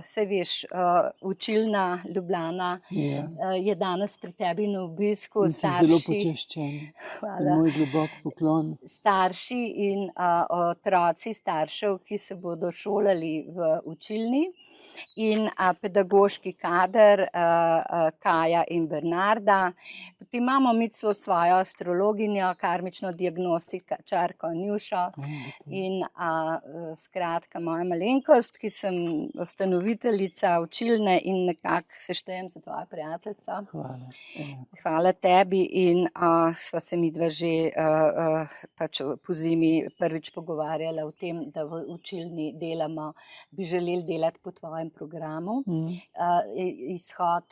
Saj veš, učilna Ljubljana Ja. je danes pri tebi na obisku. In sem zelo Starši, počaščen. In hvala, moj globok poklon. starši in otroci staršev, ki se bodo šolali v učilni, in pedagoški kader Kaja in Bernarda. Potem imamo mi svojo astrologinjo, karmično diagnostičarko Njušo in skratka moja malenkost, ki sem ustanoviteljica učilne in nekako se štejem za tvoja prijateljica. Hvala. Hvala tebi in sva se midva že pač pozimi prvič pogovarjala o tem, da v učilni delamo, bi želeli delati po tvojem programu. Izhod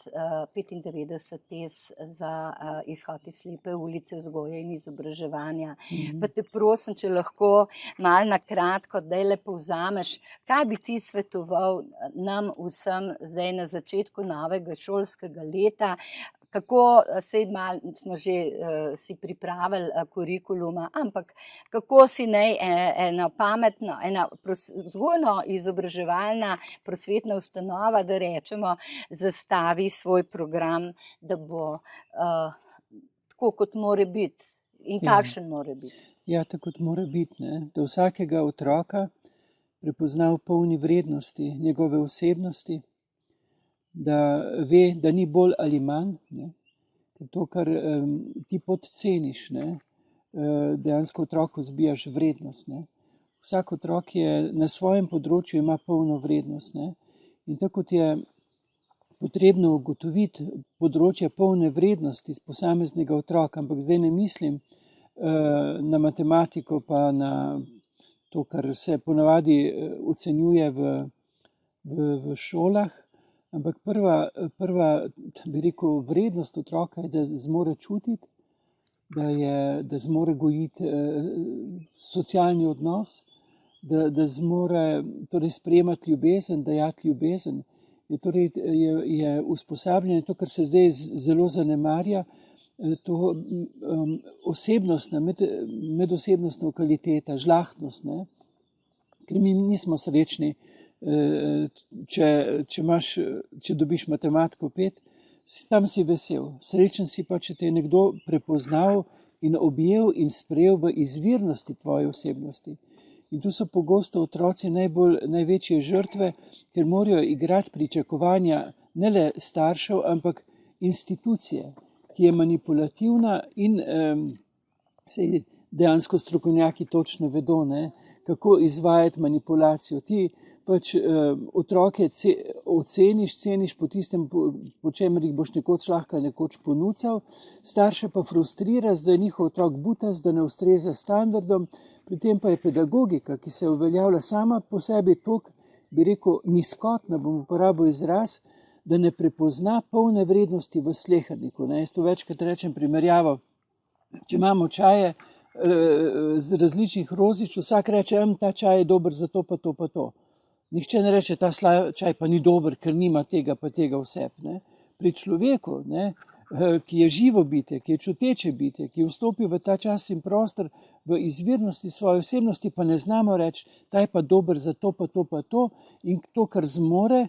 95 tez za izhod iz slepe ulice vzgoje in izobraževanja. Pa te prosim, če lahko malo na kratko, dajle povzameš, kaj bi ti svetoval nam vsem zdaj na začetku novega šolskega leta, kako, sej malo smo že si pripravili kurikuluma, ampak kako si naj ena pametna, ena vzgojno-izobraževalna prosvetna ustanova, da rečemo, zastavi svoj program, da bo tako, kot more biti in kakšen more biti. Ja, tako kot mora biti, ne? Da vsakega otroka prepozna v polni vrednosti njegove osebnosti, da ve, da ni bolj ali manj, ne? To, kar ti podceniš, ne? Dejansko otroku zbijaš vrednost, ne? Vsak otrok je na svojem področju ima polno vrednost, ne? In tako kot je potrebno ugotoviti področje polne vrednosti z posameznega otroka, ampak zdaj ne mislim na matematiko pa na to, kar se ponavadi ocenjuje v šolah, ampak prva bi rekel, vrednost otroka je, da zmore čutiti, da zmore gojiti socialni odnos, da zmore torej sprejemati ljubezen, dajati ljubezen. Torej je usposabljanje, to, kar se zdaj zelo zanemarja, to osebnostna, medosebnostna kvaliteta, žlahtnost, ne? Ker mi nismo srečni, če dobiš matematiko 5, tam si vesel. Srečen si pa, če te je nekdo prepoznal in objel in sprejel v izvirnosti tvoje osebnosti. In tu so pogosto otroci največje žrtve, ker morajo igrati pričakovanja ne le staršev, ampak institucije, ki je manipulativna in dejansko strokovnjaki točno vedo, ne, kako izvajati manipulacijo. Ti pač otroke ceniš po tistem, po čemer jih boš nekoč lahko nekoč ponucal, starše pa frustriraš, da je njihov otrok butast, da ne ustreza standardom, pri tem pa je pedagogika, ki se uveljavlja sama po sebi toliko, bi rekel, nizkotna, bom uporabil izraz, da ne prepozna polne vrednosti v sleherniku. Jaz to večkrat rečem primerjavo, če imamo čaje z različnih rožič, vsak reče, ta čaj je dober za to pa to pa to. Nihče ne reče, ta čaj pa ni dober, ker nima tega pa tega vseb. Pri človeku, ne, ki je živo bitje, ki je čuteče bitje, ki je vstopil v ta čas in prostor v izvirnosti svoje osebnosti, pa ne znamo reči, ta je pa dober za to pa to pa to, in to, kar zmore,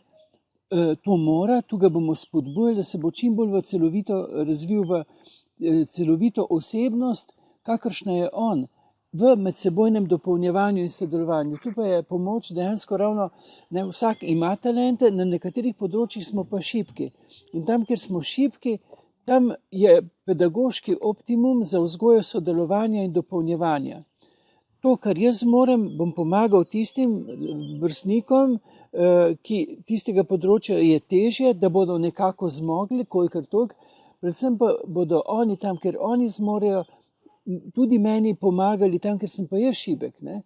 to mora, tu ga bomo spodbujali, da se bo čim bolj v celovito razvil v celovito osebnost, kakršna je on, v medsebojnem dopolnjevanju in sodelovanju. Tu pa je pomoč dejansko ravno, ne, vsak ima talente, na nekaterih področjih smo pa šibki. In tam, kjer smo šibki, tam je pedagoški optimum za vzgojo sodelovanja in dopolnjevanja. To, kar jaz zmorem, bom pomagal tistim vrstnikom, ki tistega področja je težje, da bodo nekako zmogli, kolikor toliko, predvsem pa bodo oni tam, kjer oni zmorejo, tudi meni pomagali tam, ker sem pa jaz šibek. Ne?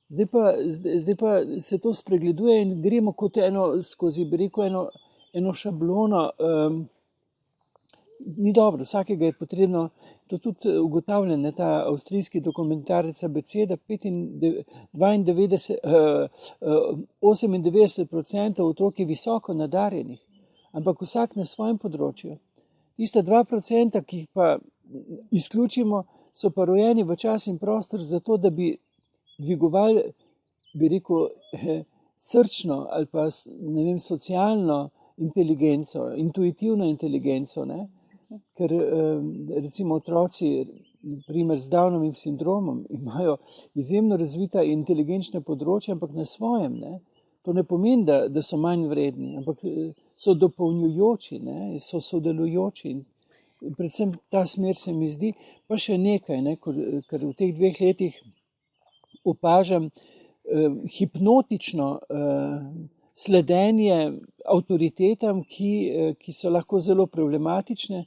Zdaj pa se to spregleduje in gremo kot skozi, bi rekel, eno šablono. Ni dobro, vsakega je potrebno, to tudi ugotavljanje, ta avstrijski dokumentarec Abeceda, 98% otrok je visoko nadarjenih, ampak vsak na svojem področju. Tista 2%, ki jih pa izključimo, so pa rojeni v čas in prostor zato, da bi dvigovali, bi rekel, srčno ali pa ne vem, socialno inteligenco, intuitivno inteligenco, ne? Ker recimo otroci, primer z Downovim sindromom, imajo izjemno razvita inteligenčna področja, ampak na svojem, ne? To ne pomeni, da so manj vredni, ampak so dopolnjujoči, ne? So sodelujoči. Predvsem ta smer se mi zdi, pa še nekaj, ne? Ker v teh 2 letih opažam hipnotično sledenje avtoritetam, ki so lahko zelo problematične,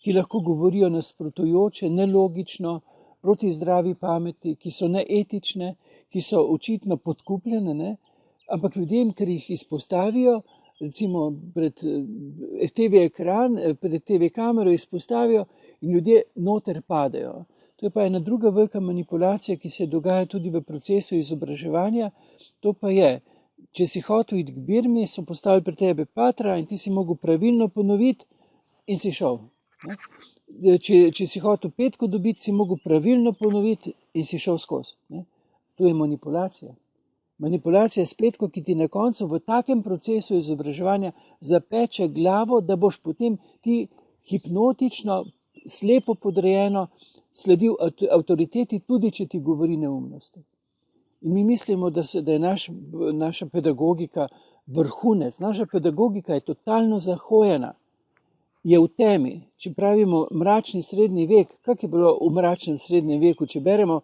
ki lahko govorijo nasprotujoče, nelogično, proti zdravi pameti, ki so neetične, ki so očitno podkupljene, ne? Ampak ljudem, ker jih izpostavijo, recimo pred TV ekran, pred TV kamero izpostavijo in ljudje noter padejo. To je pa ena druga velika manipulacija, ki se dogaja tudi v procesu izobraževanja. To pa je, če si hotel iti k Birmi, so postavili pred tebe patra in ti si mogel pravilno ponoviti in si šel. Če si hotel petko dobiti, si mogel pravilno ponoviti in si šel skozi. To je manipulacija. Manipulacija s petko, ki ti na koncu v takem procesu izobraževanja zapeče glavo, da boš potem ti hipnotično, slepo podrejeno sledil avtoriteti, tudi če ti govori neumnosti. In mi mislimo, da je naša pedagogika vrhunec. Naša pedagogika je totalno zahojena, je v temi. Če pravimo mračni srednji vek, kak je bilo v mračnem srednjem veku, če beremo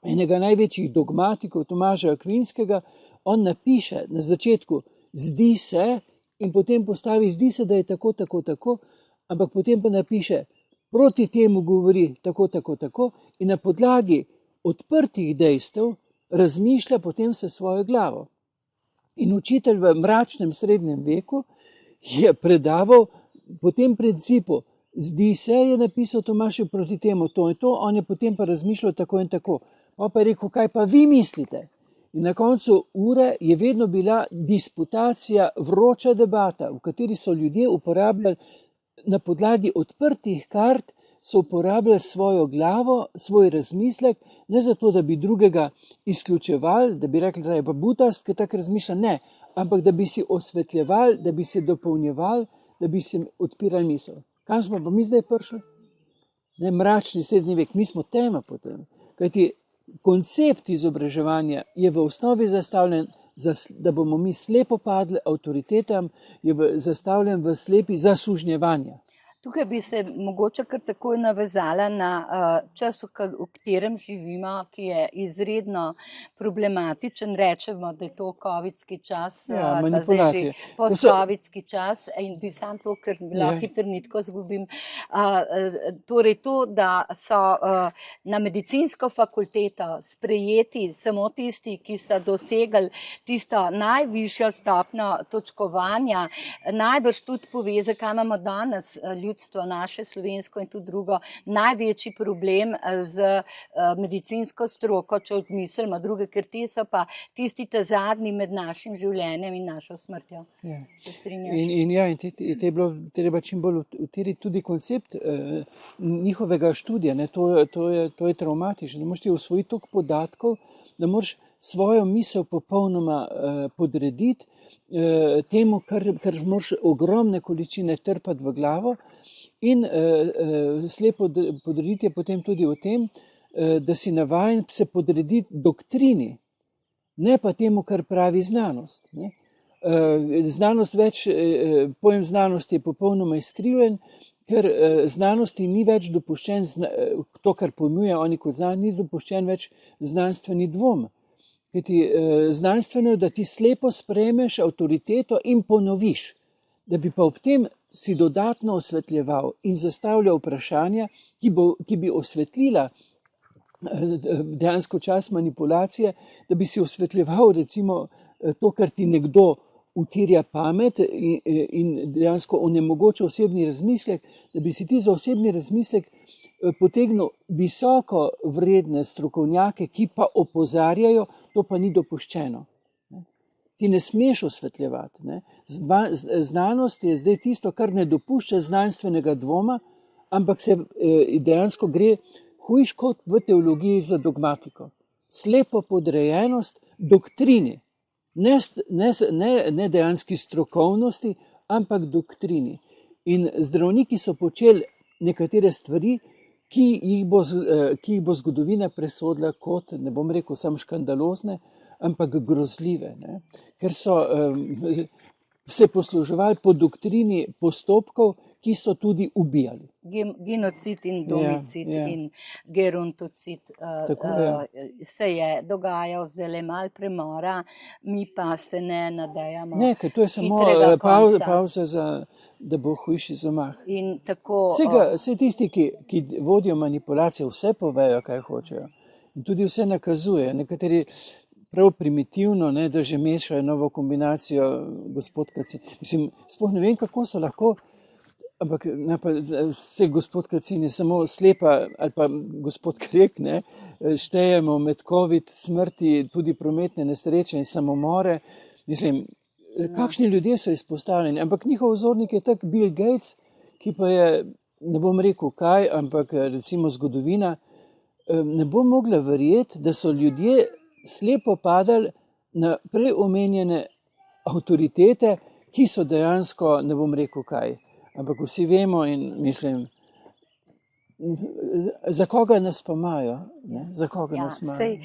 enega največjih dogmatikov, Tomaža Akvinskega, on napiše na začetku, zdi se, in potem postavi, zdi se, da je tako, tako, tako, ampak potem pa napiše, proti temu govori tako, tako, tako, in na podlagi odprtih dejstev razmišlja potem se svojo glavo. In učitelj v mračnem srednjem veku je predaval po tem principu, zdi se, je napisal Tomaž, proti temu to in to, on je potem pa razmišljal tako in tako. Pa je rekel, kaj pa vi mislite? In na koncu ure je vedno bila disputacija, vroča debata, v kateri so ljudje uporabljali na podlagi odprtih kart, so uporabljali svojo glavo, svoj razmislek, ne zato, da bi drugega izključevali, da bi rekli, da je pa butast, ki tako razmišlja, ne, ampak da bi si osvetljevali, da bi si dopolnjevali, da bi si odpirali misel. Kam smo pa mi zdaj prišli? Ne, mračni srednji vek, mi smo tema potem. Kajti koncept izobraževanja je v osnovi zastavljen, da bomo mi slepo padli avtoritetam, je zastavljen v slepi zasužnjevanja. Tukaj bi se mogoče kar takoj navezala na čas, v katerem živimo, ki je izredno problematičen. Rečemo, da je to covidski čas, da zdaj že post-covidski čas in bi sam to, ker lahko hitro nitko zgubim. Torej to, da so na medicinsko fakulteto sprejeti samo tisti, ki so dosegli tisto najvišjo stopnjo točkovanja, najbrž tudi pove, zakaj imamo danes ljudstvo naše, slovensko in tudi drugo, največji problem z medicinsko stroko, če odmislimo druge, ker ti so pa tisti ta zadnji med našim življenjem in našo smrtjo. Se strinjaš? In te je bilo treba čim bolj utiriti tudi koncept njihovega študija. To je traumatično. Da moraš ti osvojiti toliko podatkov, da moraš svojo misel popolnoma podrediti temu, kar moraš ogromne količine trpati v glavo. In slepo podrediti je potem tudi v tem, da si navajen se podrediti doktrini, ne pa temu, kar pravi znanost. Znanost pojem znanosti je popolnoma izkrivljen, ker znanosti ni več dopuščen, to, kar pojmuje oni kot znanost, ni dopuščen več znanstveni dvom. Kajti znanstveno je, da ti slepo sprejmeš avtoriteto in ponoviš, da bi pa ob tem si dodatno osvetljeval in zastavljal vprašanja, ki bi osvetlila dejansko čas manipulacije, da bi si osvetljeval recimo to, kar ti nekdo utirja pamet in dejansko onemogoča osebni razmislek, da bi si ti za osebni razmislek potegnil visoko vredne strokovnjake, ki pa opozarjajo, to pa ni dopuščeno. Ti ne smeš osvetljevati. Znanost je zdaj tisto, kar ne dopušča znanstvenega dvoma, ampak se dejansko gre hujš kot v teologiji za dogmatiko. Slepo podrejenost doktrini. ne dejanski strokovnosti, ampak doktrini. In zdravniki so počeli nekatere stvari, ki jih bo zgodovina presodila kot, ne bom rekel sam škandalozne, ampak grozljive, ne? Ker so se posluževali po doktrini postopkov, ki so tudi ubijali. Genocid in domicid in gerontocid se je dogajal, zdaj malo premora, mi pa se ne nadejamo. Ne, ker to je samo pauza, da bo hujši zamah. In tako, vse tisti, ki vodijo manipulacijo, vse povejo, kaj hočejo. In tudi vse nakazuje. Nekateri prav primitivno, ne, da že mešajo novo kombinacijo gospod Kacin. Mislim, sploh ne vem, kako so lahko, ampak vse gospod Kacin je samo slepa, ali pa gospod Krek, ne, štejemo med COVID smrti, tudi prometne nesreče in samomore. Mislim, kakšni ljudje so izpostavljeni, ampak njihov vzornik je tak Bill Gates, ki pa je, ne bom rekel kaj, ampak recimo zgodovina, ne bo mogla verjeti, da so ljudje slepo padali na prej omenjene avtoritete, ki so dejansko, ne bom rekel kaj, ampak vsi vemo in mislim, za koga nas pa imajo, ne? Za koga nas imajo. Sej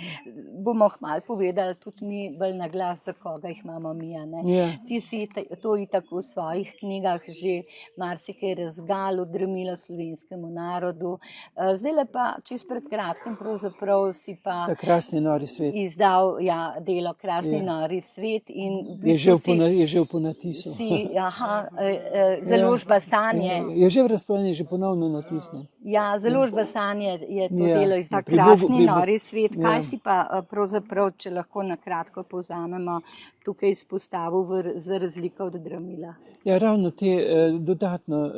bomo hmalo povedali tudi mi bolj na glas, za koga jih imamo mi, ne? Ti si to itak v svojih knjigah že marsikaj razgalil, dremilo slovenskemu narodu. Zdajle pa čist pred kratkim pravzaprav si pa Krasni nori svet izdal delo Krasni nori svet in je že v ponatisu. Založba Sanje. Je že v razpolaganju, že ponovno natisne. Založba Sanje je to delo izdal Krasni nori svet. Kaj si pa pravzaprav, če lahko na kratko povzamemo, tukaj izpostavil za razliko od dremila? Ravno dodatno,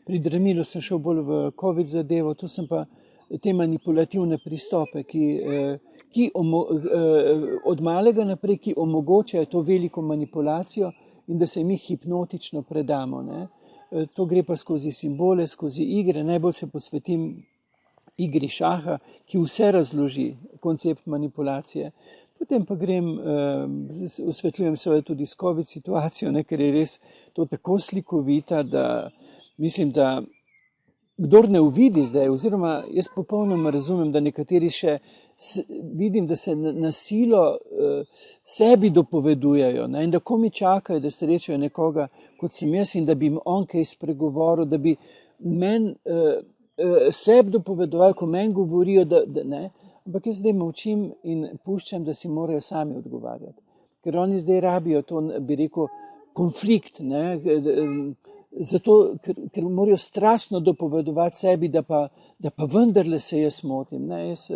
pri dremilu sem šel bolj v COVID zadevo, tu sem pa te manipulativne pristope, ki od malega naprej, ki omogočajo to veliko manipulacijo in da se mi hipnotično predamo, ne. To gre pa skozi simbole, skozi igre, najbolj se posvetim igri šaha, ki vse razloži, koncept manipulacije. Potem pa osvetljujem seveda tudi s COVID situacijo, ne, ker je res to tako slikovita, da mislim, da kdor ne uvidi zdaj, oziroma jaz popolnoma razumem, da nekateri še vidim, da se na silo sebi dopovedujejo, ne, in da komi čakajo, da srečajo nekoga, kot sem jaz, in da bi jim on kaj spregovoril, da bi meni sebi dopovedoval, ko meni govorijo, da ne. Ampak jaz zdaj molčim in puščam, da si morajo sami odgovarjati. Ker oni zdaj rabijo to, bi rekel, konflikt, ne, zato, ker morajo strastno dopovedovati sebi, da pa vendarle se jaz motim. Ne, jaz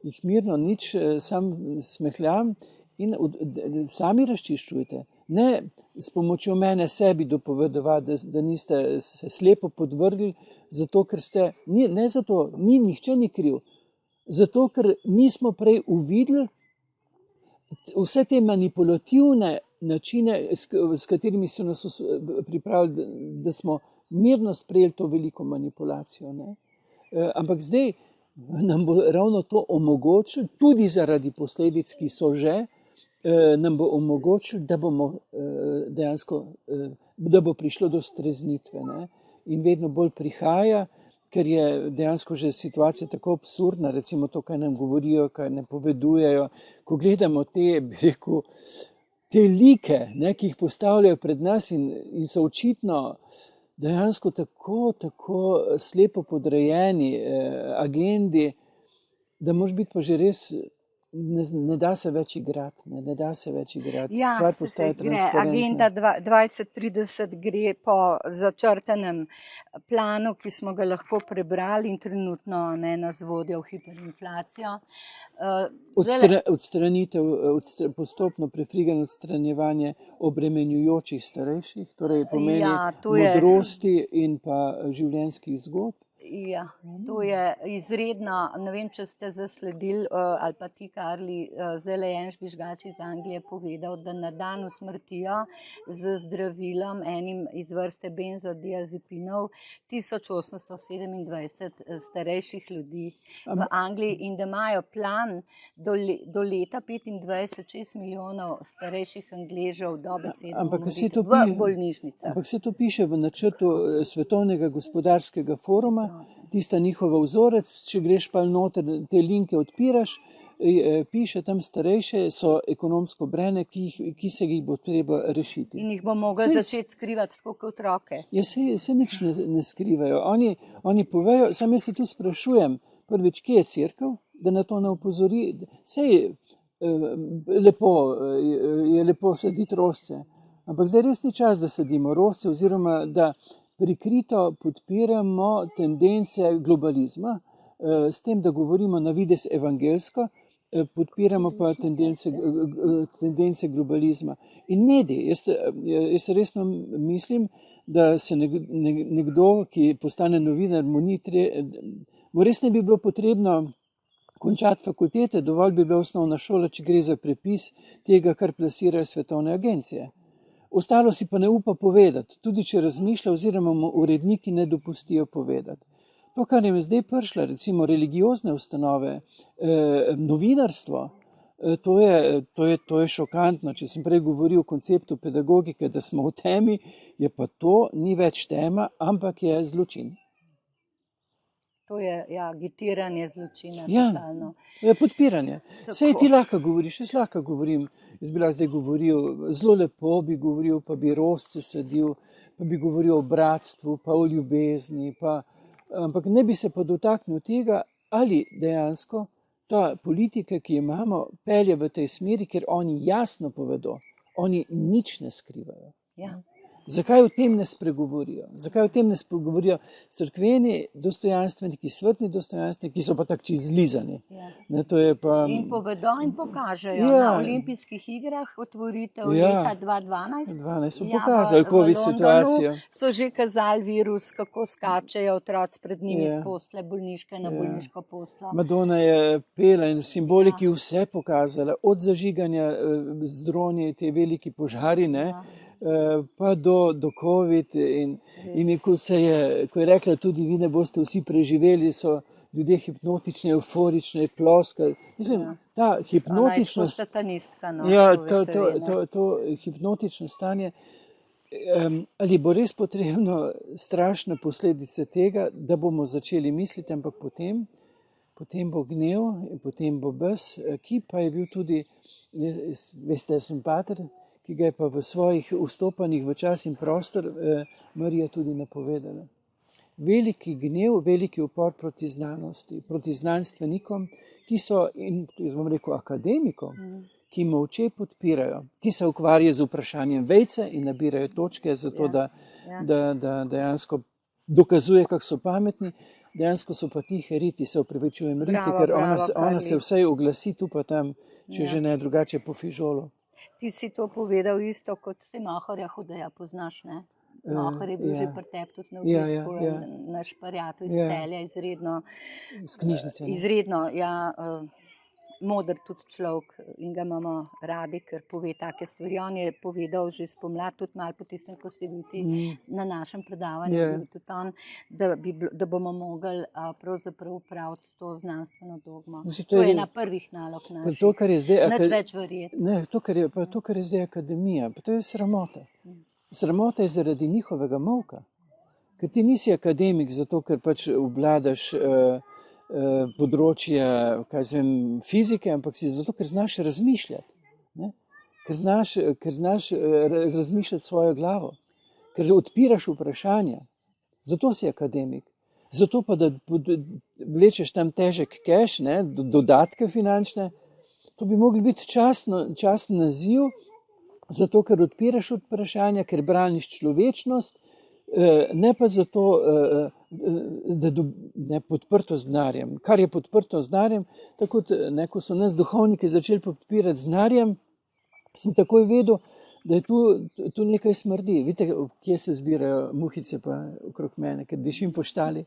jih mirno nič sam smehljam in sami razčiščujte. Ne s pomočjo mene sebi dopovedovati, da niste se slepo podvrgli, zato ker ste, ne zato, nihče ni kriv, zato ker nismo prej uvideli vse te manipulativne načine, s katerimi so nas pripravili, da smo mirno sprejeli to veliko manipulacijo, ne. Ampak zdaj nam bo ravno to omogočilo, tudi zaradi posledic, ki so že, nam bo omogočilo, da bomo dejansko, da bo prišlo do streznitve, ne. In vedno bolj prihaja, ker je dejansko že situacija tako absurdna, recimo to, kaj nam govorijo, kaj ne povedujejo, ko gledamo te, bi rekel, te like, ne, ki jih postavljajo pred nas in so očitno dejansko tako slepo podrejeni agendi, da moraš biti pa že res, ne da se več igrati, ne da se več igrati. Stvar postaja transparentna. Agenda 2030 gre po začrtanem planu, ki smo ga lahko prebrali in trenutno nas vodijo v hiperinflacijo. Odstranitev, postopno prefrigano odstranjevanje obremenjujočih starejših, torej pomeni modrosti in pa življenjskih zgodb. Ja, to je izredno, ne vem, če ste zasledili, ali pa ti, Karli, zdajle je en žvižgač iz Anglije povedal, da na dan usmrtijo z zdravilom enim iz vrste benzodiazepinov 1827 starejših ljudi v Angliji in da imajo plan do leta 25 6 milijonov starejših Angležev dobesedno umoriti v bolnišnicah. Ampak se to piše v načrtu Svetovnega gospodarskega foruma, tista njihova vzorec, če greš pa noter, te linke odpiraš, piše tam starejše, so ekonomsko breme, ki se jih bo treba rešiti. In jih bo mogel začeti skrivati tako kot otroke. Ja, se nič ne skrivajo. Oni povejo, sam jaz se tu sprašujem, prvič, kje je cerkev, da na to ne opozori. Sej je lepo saditi rožce, ampak zdaj res ni čas, da sadimo rožce oziroma da prikrito podpiramo tendence globalizma, s tem, da govorimo na videz evangelsko, podpiramo pa tendence globalizma. In mediji, jaz resno mislim, da se nekdo, ki postane novinar, mu res ne bi bilo potrebno končati fakultete, dovolj bi bila osnovna šola, če gre za prepis tega, kar plasirajo svetovne agencije. Ostalo si pa ne upa povedati, tudi če razmišlja oziroma mu uredniki ne dopustijo povedati. To, kar je zdaj prišla, recimo religiozne ustanove, novinarstvo, to je šokantno. Če sem prej govoril o konceptu pedagogike, da smo v temi, je pa to ni več tema, ampak je zločin. To je agitiranje zločina. Ja, to je podpiranje. Sej ti lahko govoriš, jaz lahko govorim. Jaz bi zdaj govoril, zelo lepo bi govoril, pa bi rožce sadil, pa bi govoril o bratstvu, pa o ljubezni, ampak ne bi se pa dotaknil tega, ali dejansko ta politika, ki jo imamo, pelje v tej smeri, ker oni jasno povedo, oni nič ne skrivajo. Ja. Zakaj o tem ne spregovorijo? Zakaj o tem ne spregovorijo cerkveni dostojanstveniki, svetni dostojanstveniki, ki so pa tak čisto zlizani? Ja. Ne, to je pa... In povedo in pokažejo na olimpijskih igrah otvoritev leta 2012. So pokazali COVID situacijo. So že kazali virus, kako skačejo otroci pred njimi z postle bolniške na bolniško poslo. Madonna je pela in simboliki vse pokazala, od zažiganja z droni, te veliki požari, ne? Pa do COVID in ko je rekla tudi, vi ne boste vsi preživeli, so ljudje hipnotični, euforični, ploskali. Mislim, ta hipnotičnost, to hipnotično stanje, ali bo res potrebno strašne posledice tega, da bomo začeli misliti, ampak potem bo gnev in potem bo bes, ki pa je bil tudi, veste, sem pater, ki ga je pa v svojih vstopanjih v čas in prostor Marija tudi napovedala. Veliki gnev, veliki upor proti znanosti, proti znanstvenikom, ki so, in jaz bom rekel akademikom, ki molče podpirajo, ki se ukvarjajo z vprašanjem vejce in nabirajo točke za to, da dejansko dokazuje, kako so pametni, dejansko so pa ti heriti, se opravičujem riti, ker ona se vsaj oglasi tu pa tam, če že ne drugače po fižolu. Ti si to povedal isto, kot si Mahorja Hudeja poznaš, ne? Mahor je bil že pri tebi tudi na obisku, naš Parjatu iz Celja, izredno, moder tudi človek in ga imamo radi, ker pove take stvari. On je povedal že spomladi, tudi malo po tistem, ko si bil ti na našem predavanju, tudi on, da bomo mogli pravzaprav praviti to znanstveno dogmo. To je ena prvih nalog naših. Nič več verjeti. Ne, to, kar je zdaj akademija, pa to je sramota. Sramota je zaradi njihovega molka. Ker ti nisi akademik zato, ker pač obvladaš področje, fizike, ampak si zato, ker znaš razmišljati. Ne? Ker znaš razmišljati svojo glavo. Ker odpiraš vprašanja. Zato si akademik. Zato pa, da vlečeš tam težek keš, ne, dodatke finančne, to bi mogli biti časten naziv, zato, ker odpiraš vprašanja, ker braniš človečnost, ne pa zato, da ne podprto z denarjem. Kar je podprto z denarjem, tako ko so nas duhovniki začeli podpirati z denarjem, sem takoj vedel, da je tu nekaj smrdi. Vidite, kje se zbirajo muhice pa okrog mene, ker dišim po štali.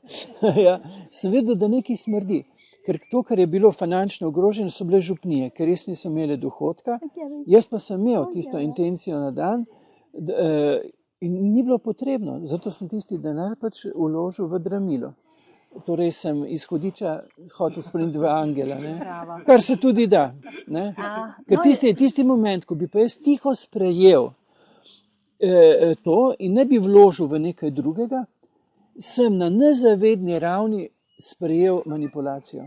Ja, sem vedel, da nekaj smrdi. Ker to, kar je bilo finančno ogroženo, so bile župnije, ker res niso imeli dohodka. Jaz pa sem imel tisto intencijo na dan in ni bilo potrebno. Zato sem tisti denar pač vložil v Dramilo. Torej sem iz Hudiča hotel spremeniti v angela, ne? Kar se tudi da. Ne? Ker tisti moment, ko bi pa jaz tiho sprejel to in ne bi vložil v nekaj drugega, sem na nezavedni ravni sprejel manipulacijo.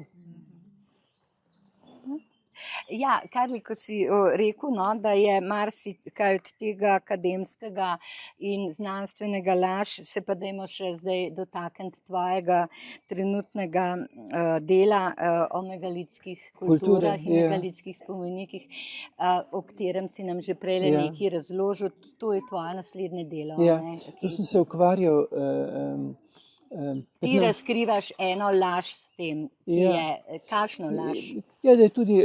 Ja, Karli, ko si rekel, no, da je marsikaj od tega akademskega in znanstvenega laž, se pa dajmo še zdaj dotakniti tvojega trenutnega dela o megalitskih kulturah in megalitskih spomenikih, o katerem si nam že prej nekaj razložil. To je tvoje naslednje delo. Ja, to sem se ukvarjal. Ti razkrivaš eno laž s tem, ki je kakšno laž? Ja, da je tudi,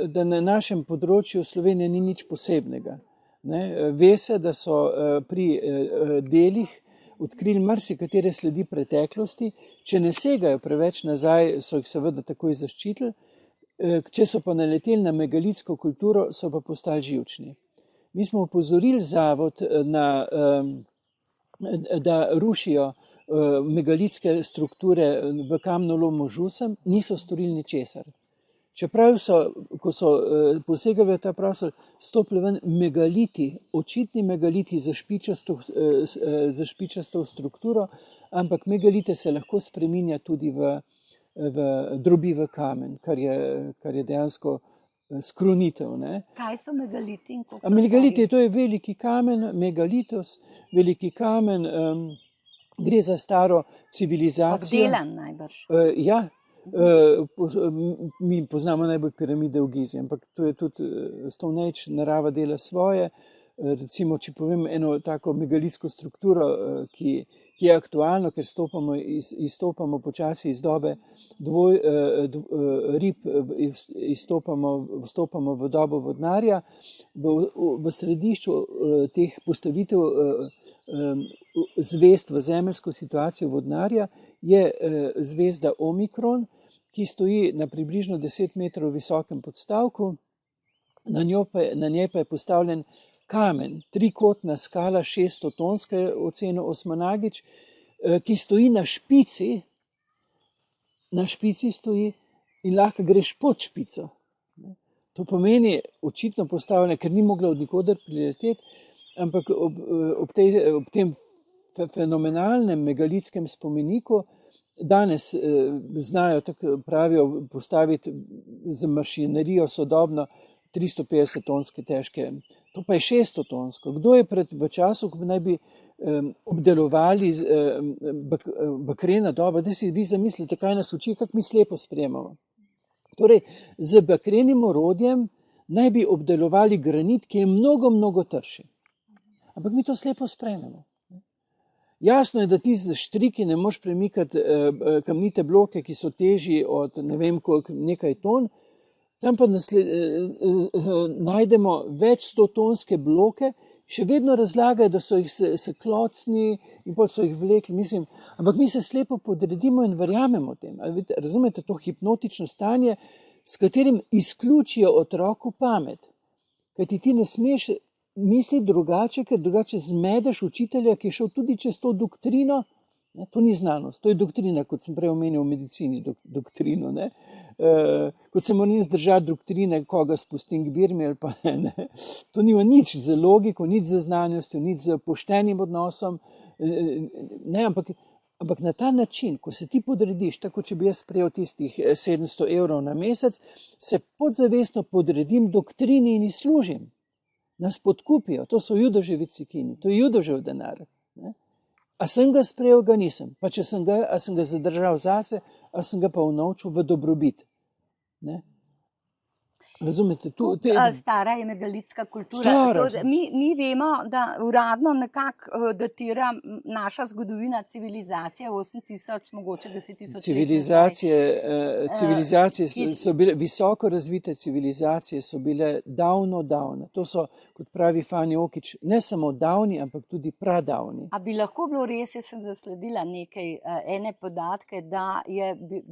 da na našem področju Slovenije ni nič posebnega. Ne? Ve se, da so pri delih odkrili marsikatere sledi preteklosti, če ne segajo preveč nazaj, so jih seveda takoj zaščitili, če so pa naleteli na megalitsko kulturo, so pa postali živčni. Mi smo opozorili zavod, da rušijo megalitske strukture v kamnolomu Žusem, niso storili ničesar. Čeprav so, ko so posegali v ta prostor, stopili ven megaliti, očitni megaliti za špičasto strukturo, ampak megalite se lahko spreminja tudi drobi v kamen, kar je dejansko skrunitev. Ne? Kaj so megaliti in koliko so megaliti, to je veliki kamen, megalitos, veliki kamen, gre za staro civilizacijo. Obdelan najbrž. Ja, mi poznamo najbolj piramide v Gizi, ampak to je tudi Stonehenge, narava dela svoje. Recimo, če povem eno tako megalitsko strukturo, ki je aktualno, ker izstopamo počasi iz dobe rib, vstopamo v dobo vodnarja. V središču teh postavitev zvezd v zemeljsko situacijo vodnarja je zvezda Omikron, ki stoji na približno 10 metrov visokem podstavku. Na njej pa je postavljen kamen, trikotna skala, 600-tonska je ocenil Osmanagič, ki stoji na špici. Na špici stoji in lahko greš pod špico. To pomeni očitno postavljeno, ker ni mogla od nikoder prileteti, ampak ob tem fenomenalnem megalitskem spomeniku danes znajo, tako pravijo, postaviti z mašinerijo sodobno 350-tonske težke. To pa je 600-tonsko. Kdo je v času, ko naj bi obdelovali bakrena doba, da si vi zamislite, kaj nas uči, kako mi slepo sprejemamo. Torej, z bakrenim orodjem naj bi obdelovali granit, ki je mnogo, mnogo trši. Ampak mi to slepo sprejmemo. Jasno je, da ti z štriki ne moš premikati kamnite bloke, ki so težji od ne vem koliko, nekaj ton. Tam pa najdemo več 100-tonske bloke, še vedno razlagajo, da so jih se klocni in potem so jih vlekli. Mislim, ampak mi se slepo podredimo in verjamemo tem. Razumete to hipnotično stanje, s katerim izključijo otroku pamet. Kajti ti ne smeš misliti drugače, ker drugače zmedeš učitelja, ki je šel tudi čez to doktrino. To ni znanost, to je doktrina, kot sem prej omenil v medicini, doktrino. Ne? Kot se moram zdržati doktrine, koga spustim k Birmi ali pa ne. To nima nič z logiko, nič z znanostjo, nič z poštenim odnosom. Ne, ampak na ta način, ko se ti podrediš, tako če bi jaz sprejel tistih 700 evrov na mesec, se podzavestno podredim doktrini in služim. Nas podkupijo, to so Judoževi cikini, to je Judožev denar. Ne? A sem ga sprejel, ga nisem. Pa če sem ga zadržal zase, a sem ga pa unovčil v dobrobit. Ne? Razumete, Stara je megalitska kultura. Stara. Mi vemo, da uradno nekako datira naša zgodovina civilizacije 8000, mogoče 10 000 let. Civilizacije so bile, visoko razvite civilizacije so bile davno. To so, kot pravi Fani Okić, ne samo davni, ampak tudi pradavni. A bi lahko bilo res, jaz sem zasledila ene podatke, da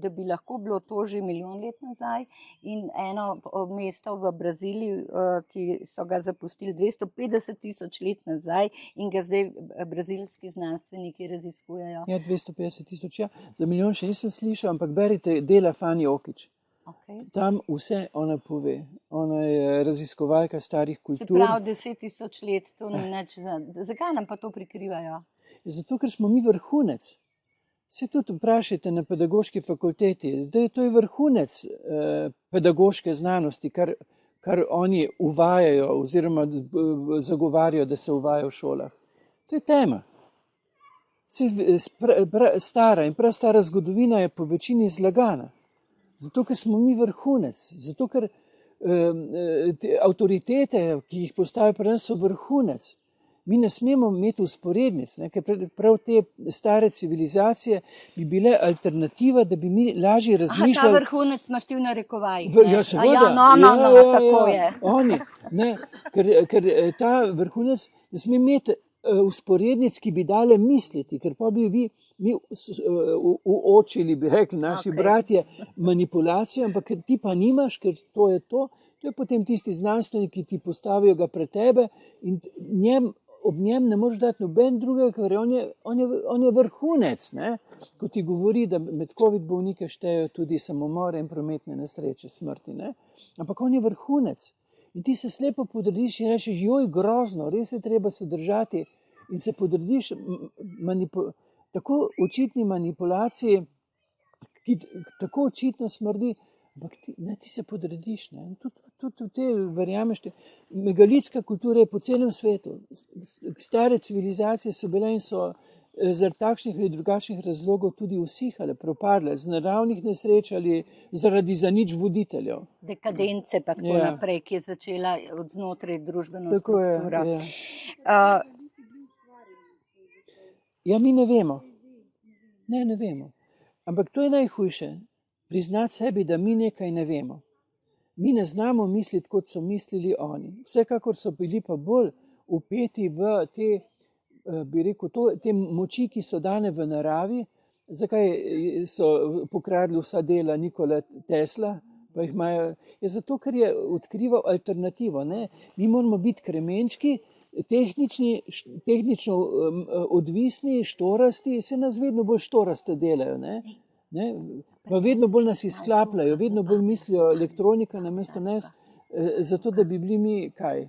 bi lahko bilo to že milijon let nazaj in eno mesto v Braziliji, ki so ga zapustili 250 000 let nazaj in ga zdaj brazilski znanstveniki raziskujejo. Ja, 250 000, ja. Za milijon še nisem slišal, ampak berite dela Fani Okić. Okay. Tam vse ona pove. Ona je raziskovalka starih kultur. Se pravi, 10 000 let, to ni nič. Zakaj nam pa to prikrivajo? Zato, ker smo mi vrhunec. Se tudi vprašajte na pedagoški fakulteti, da je to vrhunec pedagoške znanosti, kar oni uvajajo oziroma zagovarjajo, da se uvaja v šolah. To je tema. Stara in prastara zgodovina je po večini zlagana. Zato, ker smo mi vrhunec, zato, ker avtoritete, ki jih postavijo pri nas, so vrhunec. Mi ne smemo imeti usporednic, ker prav te stare civilizacije bi bile alternativa, da bi mi lažje razmišljali. Ta vrhunec imaš ti v narekovaj. Ja, seveda. Tako je. Oni, ne, ker ta vrhunec ne sme imeti usporednic, ki bi dale misliti, ker pa bi mi uočili, bi rekli naši bratje, manipulacijo, ampak ti pa nimaš, ker to je potem tisti znanstvenik, ki ti postavijo ga pred tebe in ob njem ne moreš dati noben drugega, ker on je vrhunec, ne? Ko ti govori, da med COVID bolnike štejejo tudi samomore in prometne nesreče, smrti, ne? Ampak on je vrhunec. In ti se slepo podrediš in rečeš, joj, grozno, res je treba se držati in se podrediš tako očitni manipulaciji, ki tako očitno smrdi, ampak ti se podrediš. Ne? Tudi te verjameš. Megalitska kultura je po celem svetu. Stare civilizacije so bile in so zaradi takšnih ali drugačnih razlogov tudi usihale, propadle, z naravnih nesreč ali zaradi zanič voditeljev. Dekadence pa tako naprej, ki je začela od znotraj družbeno strukturo. Ja, mi ne vemo. Ne vemo. Ampak to je najhujše. Priznati sebi, da mi nekaj ne vemo. Mi ne znamo misliti, kot so mislili oni. Vsekakor so bili pa bolj vpeti v te, bi rekel, te moči, ki so dane v naravi. Zakaj so pokradli vsa dela Nikola Tesla? Pa jih imajo, zato, ker je odkrival alternativo. Ne? Mi moramo biti kremenčki, tehnično odvisni, štorasti, se nas vedno bolj štoraste delajo. Ne? Pa vedno bolj nas izklapljajo, vedno bolj mislijo elektronika namesto nas, zato da bi bili mi kaj?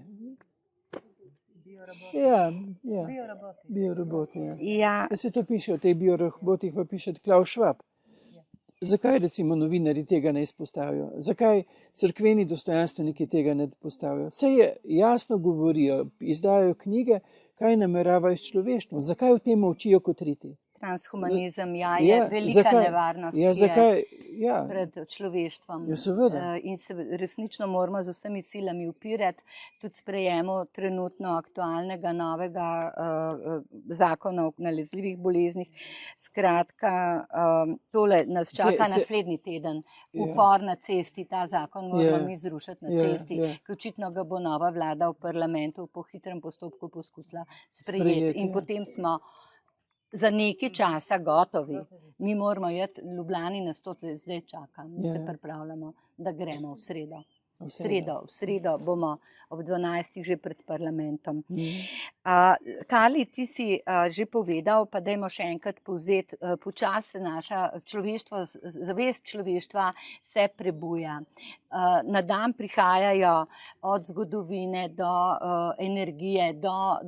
Bioroboti. Ja. Se to piše o teh biorobotih, pa piše Klaus Schwab. Zakaj recimo novinari tega ne izpostavijo? Zakaj cerkveni dostojanstveniki tega ne postavijo? Saj jasno govorijo, izdajajo knjige, kaj nameravajo s človeštvom. Zakaj o tem molčijo kot riti? Transhumanizem je velika nevarnost pred človeštvom. In se resnično moramo z vsemi silami upirati, tudi sprejemu trenutno aktualnega novega zakona o nalezljivih boleznih. Skratka, tole nas čaka naslednji teden. Upor na cesti, ta zakon moramo mi zrušiti na cesti, ker očitno ga bo nova vlada v parlamentu po hitrem postopku poskusila sprejeti. In potem smo za nekaj časa gotovi. Mi moramo jeti v Ljubljani na 100 let, zdaj čakam. Mi se pripravljamo, da gremo v sredo. V sredo bomo ob 12. že pred parlamentom. Kali, ti si že povedal, pa dajmo še enkrat povzeti, počasi naša zavest človeštva se prebuja. Na dan prihajajo od zgodovine do energije, do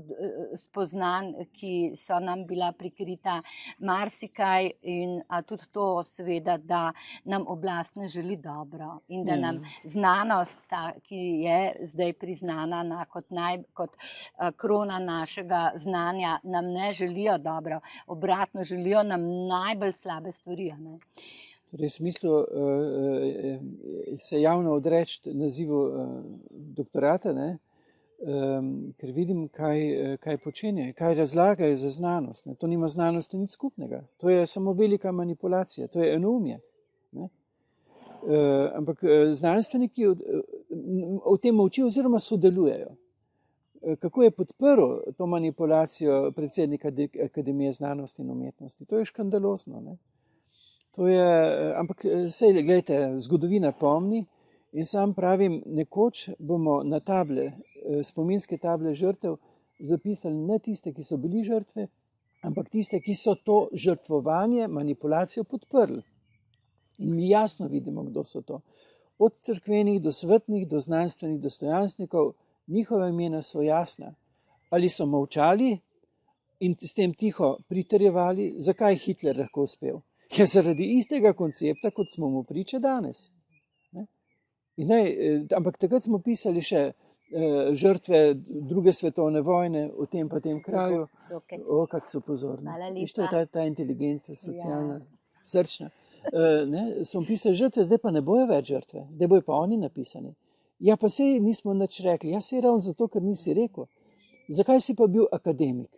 spoznanj, ki so nam bila prikrita, marsikaj in tudi to seveda, da nam oblast ne želi dobro in da nam znanost, ki je zdaj priznana kot krona našega znanja, nam ne želijo dobro. Obratno, želijo nam najbolj slabe stvari. Torej, v smislu se javno odreči nazivu doktorata, ne? Ker vidim, kaj počenjajo, kaj razlagajo za znanost. Ne? To nima znanosti nič skupnega. To je samo velika manipulacija, to je enoumje. Ne? Ampak znanstveniki o tem molčijo oziroma sodelujejo. Kako je podprl to manipulacijo predsednika Akademije znanosti in umetnosti? To je škandalozno. Ne? To je, ampak sej, gledajte, zgodovina pomni in sam pravim, nekoč bomo na table, spominske table žrtev zapisali ne tiste, ki so bili žrtve, ampak tiste, ki so to žrtvovanje, manipulacijo podprli. In mi jasno vidimo, kdo so to. Od cerkvenih do svetnih, do znanstvenih dostojanstvenikov, njihova imena so jasna. Ali so molčali in s tem tiho pritrjevali, zakaj je Hitler lahko uspel? Je zaradi istega koncepta, kot smo mu priče danes. Ampak takrat smo pisali še žrtve druge svetovne vojne v tem pa tem kraju. Kako so pozorni. To je ta inteligenca, socialna, srčna. Smo pisali žrtve, zdaj pa ne bojo več žrtve, zdaj bojo pa oni napisani. Ja, pa sej nismo nič rekli. Ja, sej ravno zato, ker nisi rekel. Zakaj si pa bil akademik?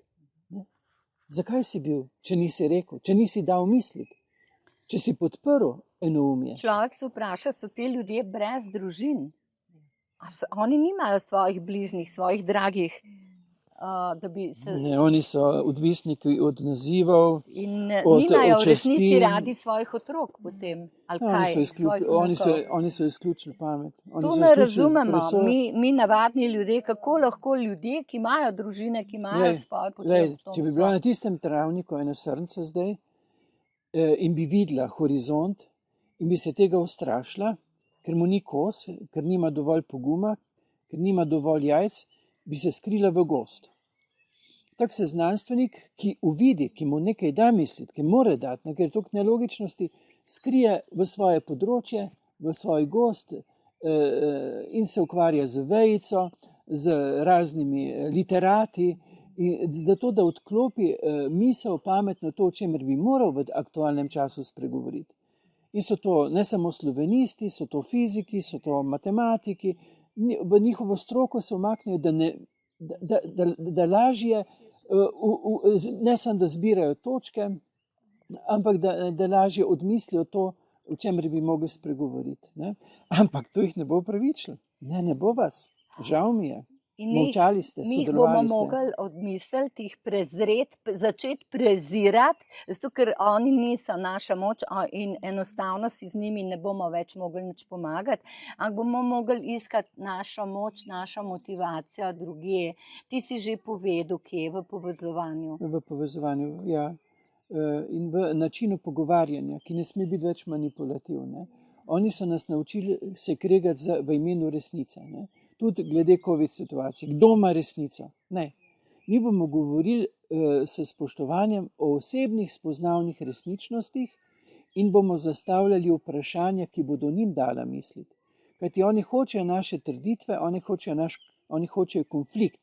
Zakaj si bil, če nisi rekel, če nisi dal misliti? Če si podprl enoumje. Človek se vpraša, so te ljudje brez družin? Oni nimajo svojih bližnjih, svojih dragih, da bi se... Ne, oni so odvisniki od nazivov, in od nimajo v časti. resnici radi svojih otrok potem. Ali kaj? Oni so izključili pamet. To ne razumemo. Mi navadni ljudje, kako lahko ljudje, ki imajo družine, ki imajo svoje potem... Če bi bila na tistem travniku ena srnca zdaj, in bi videla horizont in bi se tega ustrašila, ker mu ni kos, ker nima dovolj poguma, ker nima dovolj jajc, bi se skrila v gozd. Tako se znanstvenik, ki uvidi, ki mu nekaj da misliti, ki more dati, ker je toliko nelogičnosti, skrije v svoje področje, v svoj gozd in se ukvarja z vejico, z raznimi literati, in zato, da odklopi misel, pametno to, o čemer bi moral v aktualnem času spregovoriti. In so to ne samo slovenisti, so to fiziki, so to matematiki, v njihovo stroko se umaknejo, da lažje, ne samo da zbirajo točke, ampak da lažje odmislijo to, o čemer bi mogli spregovoriti. Ne? Ampak to jih ne bo upravičilo. Ne bo vas. Žal mi je. Molčali ste, sodelovali ste. Mi bomo mogli odmisliti, jih prezreti, začeti prezirati, zato ker oni niso naša moč in enostavno si z njimi ne bomo več mogli nič pomagati, ampak bomo mogli iskati našo moč, našo motivacijo drugje. Ti si že povedal, kje v povezovanju. V povezovanju, ja. In v načinu pogovarjanja, ki ne sme biti več manipulativne. Oni so nas naučili se kregati v imenu resnice. Ne? Tudi glede COVID situacij. Kdo ima resnico? Ne. Mi bomo govorili s spoštovanjem o osebnih spoznavnih resničnostih in bomo zastavljali vprašanja, ki bodo njim dala misliti. Kajti oni hočejo naše trditve, oni hočejo konflikt,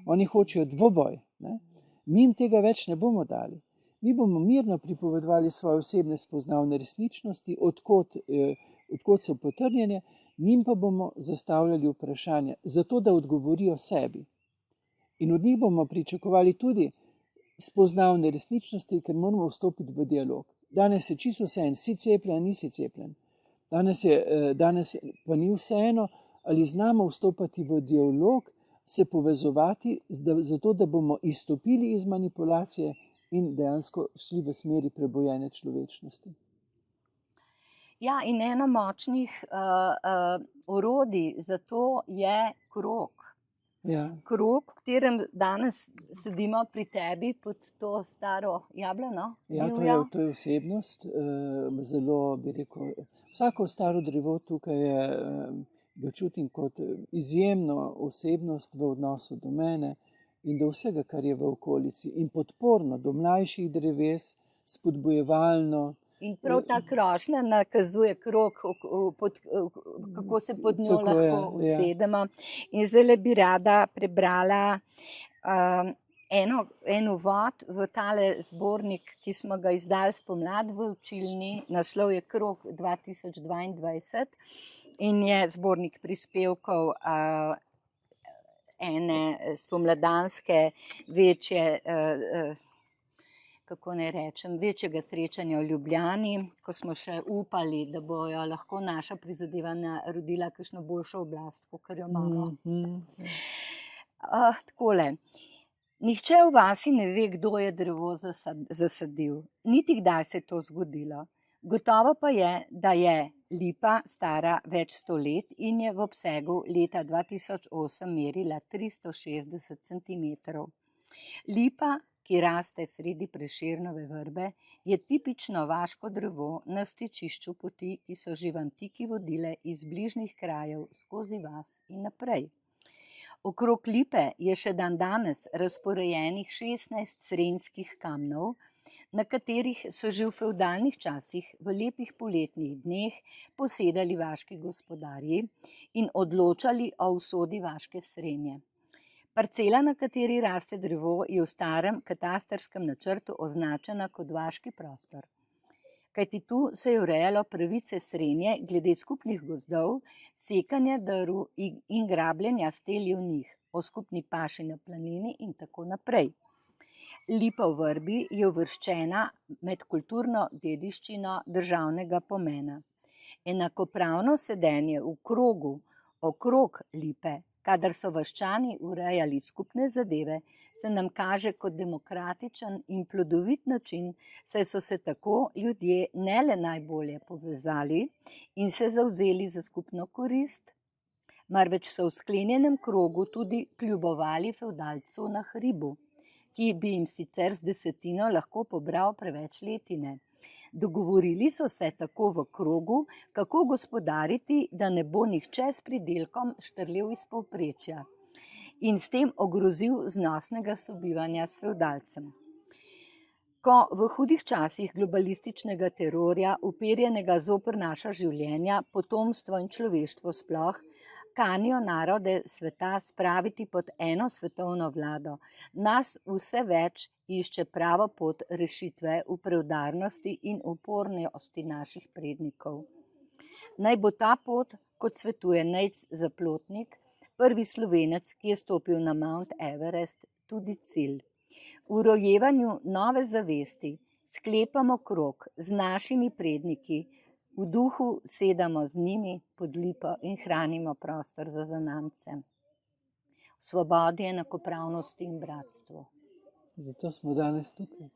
oni hočejo dvoboj. Ne? Mi jim tega več ne bomo dali. Mi bomo mirno pripovedovali svoje osebne spoznavne resničnosti, odkot so potrjene, njim pa bomo zastavljali vprašanja, zato da odgovorijo sebi. In od njih bomo pričakovali tudi spoznavne resničnosti, ker moramo vstopiti v dialog. Danes je čisto vseeno, si cepljen, nisi cepljen. Danes pa ni vseeno, ali znamo vstopati v dialog, se povezovati, zato da bomo izstopili iz manipulacije in dejansko šli v smeri prebojene človečnosti. Ja, in eno močnih orodij za to je krog. Ja. Krog, v katerem danes sedimo pri tebi pod to staro jablano. Ja, to je osebnost. Zelo bi rekel, vsako staro drevo tukaj ga čutim kot izjemno osebnost v odnosu do mene in do vsega, kar je v okolici. In podporno do mlajših dreves, spodbujevalno. In prav ta krošnja nakazuje krog, kako se pod njo lahko usedemo. In zdaj bi rada prebrala en uvod v tale zbornik, ki smo ga izdali spomladi v učilni, naslov je Krog 2022 in je zbornik prispevkov ene spomladanske večje, kako naj rečem, večjega srečanja v Ljubljani, ko smo še upali, da bojo lahko naša prizadevanja rodila kakšno boljšo oblast, kakor jo imamo. Takole. Nihče v vasi ne ve, kdo je drevo zasadil, niti kdaj se je to zgodilo. Gotovo pa je, da je lipa stara več 100 let in je v obsegu leta 2008 merila 360 centimetrov. Lipa, ki raste sredi Prešernove vrbe, je tipično vaško drevo na stičišču poti, ki so že v antiki vodile iz bližnjih krajev skozi vas in naprej. Okrog lipe je še dandanes razporejenih 16 srenjskih kamnov, na katerih so že v fevdalnih časih v lepih poletnih dneh posedali vaški gospodarji in odločali o usodi vaške srenje. Parcela, na kateri raste drevo, je v starem katastrskem načrtu označena kot vaški prostor. Kajti tu se je urejalo pravice srenje glede skupnih gozdov, sekanja drv in grabljenja stelji v njih, o skupni paši na planini in tako naprej. Lipa v vrbi je uvrščena med kulturno dediščino državnega pomena. Enakopravno sedenje v krogu okrog lipe, kadar so vaščani urejali skupne zadeve, se nam kaže kot demokratičen in plodovit način, saj so se tako ljudje ne le najbolje povezali in se zavzeli za skupno korist, marveč so v sklenjenem krogu tudi kljubovali fevdalcu na hribu, ki bi jim sicer z desetino lahko pobral preveč letine. Dogovorili so se tako v krogu, kako gospodariti, da ne bo nihče s pridelkom štrlel iz povprečja in s tem ogrozil znosnega sobivanja s fevdalcem. Ko v hudih časih globalističnega terorja, uperjenega zoper naša življenja, potomstvo in človeštvo sploh, kanijo narode sveta spraviti pod eno svetovno vlado, nas vse več išče pravo pot rešitve v preudarnosti in upornosti naših prednikov. Naj bo ta pot, kot svetuje Nejc Zaplotnik, prvi Slovenec, ki je stopil na Mount Everest, tudi cilj. V rojevanju nove zavesti sklepamo krog z našimi predniki, v duhu sedamo z njimi pod lipo in hranimo prostor za zanamce. V svobodi, enakopravnosti in bratstvu. Zato smo danes tukaj.